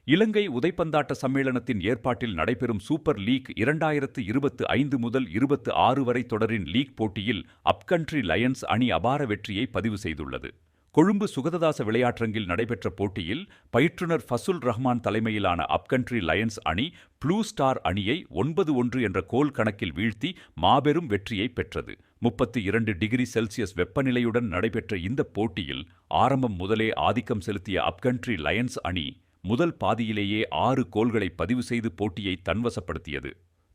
இலங்கை உதைப்பந்தாட்ட சம்மேளனத்தின் ஏற்பாட்டில் நடைபெறும் சூப்பர் லீக் 2025 முதல் 26 வரை தொடரின் லீக் போட்டியில் அப்கண்ட்ரி லயன்ஸ் அணி அபார வெற்றியை பதிவு செய்துள்ளது. கொழும்பு சுகததாச விளையாட்டரங்கில் நடைபெற்ற போட்டியில் பயிற்றுனர் ஃபசுல் ரஹ்மான் தலைமையிலான அப்கண்ட்ரி லயன்ஸ் அணி ப்ளூ ஸ்டார் அணியை 9-1 என்ற கோல் கணக்கில் வீழ்த்தி மாபெரும் வெற்றியை பெற்றது. 32 டிகிரி செல்சியஸ் வெப்பநிலையுடன் நடைபெற்ற இந்த போட்டியில் ஆரம்பம் முதலே ஆதிக்கம் செலுத்திய அப்கண்ட்ரி லயன்ஸ் அணி முதல் பாதியிலேயே 6 கோல்களை பதிவு செய்து போட்டியை தன்வசப்படுத்தியது.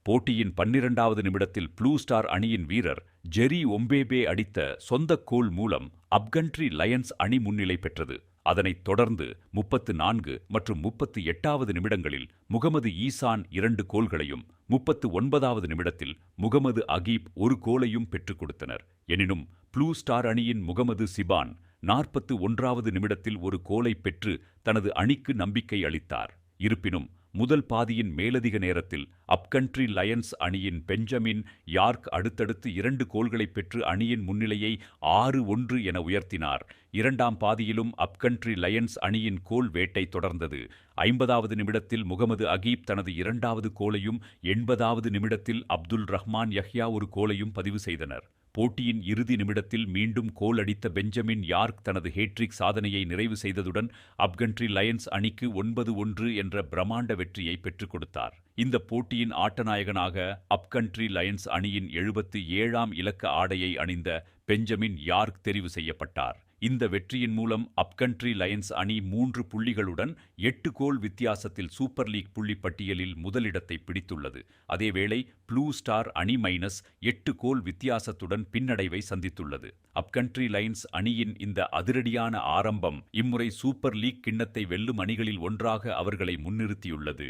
போட்டியின் 12வது நிமிடத்தில் ப்ளூ ஸ்டார் அணியின் வீரர் ஜெரி ஒம்பேபே அடித்த சொந்த கோல் மூலம் அப்கண்ட்ரி லயன்ஸ் அணி முன்னிலை பெற்றது. அதனைத் தொடர்ந்து 34 மற்றும் 38வது நிமிடங்களில் முகமது ஈசான் 2 கோல்களையும் 39வது நிமிடத்தில் முகமது அகீப் 1 கோலையும் பெற்றுக் கொடுத்தனர். எனினும் ப்ளூ ஸ்டார் அணியின் முகமது சிபான் 41வது நிமிடத்தில் 1 கோலை பெற்று தனது அணிக்கு நம்பிக்கை அளித்தார். இருப்பினும் முதல் பாதியின் மேலதிக நேரத்தில் அப்கண்ட்ரி லயன்ஸ் அணியின் பெஞ்சமின் யார்க் அடுத்தடுத்து 2 கோல்களை பெற்று அணியின் முன்னிலையை 6-1 என உயர்த்தினார். இரண்டாம் பாதியிலும் அப்கண்ட்ரி லயன்ஸ் அணியின் கோல் வேட்டை தொடர்ந்தது. 50வது நிமிடத்தில் முகமது அகீப் தனது 2வது கோலையும் 80வது நிமிடத்தில் அப்துல் ரஹ்மான் யஹ்யா 1 கோலையும் பதிவு செய்தனர். போட்டியின் இறுதி நிமிடத்தில் மீண்டும் கோல் அடித்த பெஞ்சமின் யார்க் தனது ஹேட்ரிக் சாதனையை நிறைவு செய்ததுடன் அப்கண்ட்ரி லயன்ஸ் அணிக்கு 9-1 என்ற பிரமாண்ட வெற்றியை பெற்றுக் கொடுத்தார். இந்த போட்டியின் ஆட்டநாயகனாக அப்கண்ட்ரி லயன்ஸ் அணியின் 77ஆம் இலக்க ஆடையை அணிந்த பெஞ்சமின் யார்க் தெரிவு செய்யப்பட்டார். இந்த வெற்றியின் மூலம் அப்கண்ட்ரி லயன்ஸ் அணி 3 புள்ளிகளுடன் 8 கோல் வித்தியாசத்தில் சூப்பர் லீக் புள்ளி பட்டியலில் முதலிடத்தை பிடித்துள்ளது. அதேவேளை ப்ளூ ஸ்டார் அணி -8 கோல் வித்தியாசத்துடன் பின்னடைவை சந்தித்துள்ளது. அப்கண்ட்ரி லயன்ஸ் அணியின் இந்த அதிரடியான ஆரம்பம் இம்முறை சூப்பர் லீக் கிண்ணத்தை வெல்லும் அணிகளில் ஒன்றாக அவர்களை முன்னிறுத்தியுள்ளது.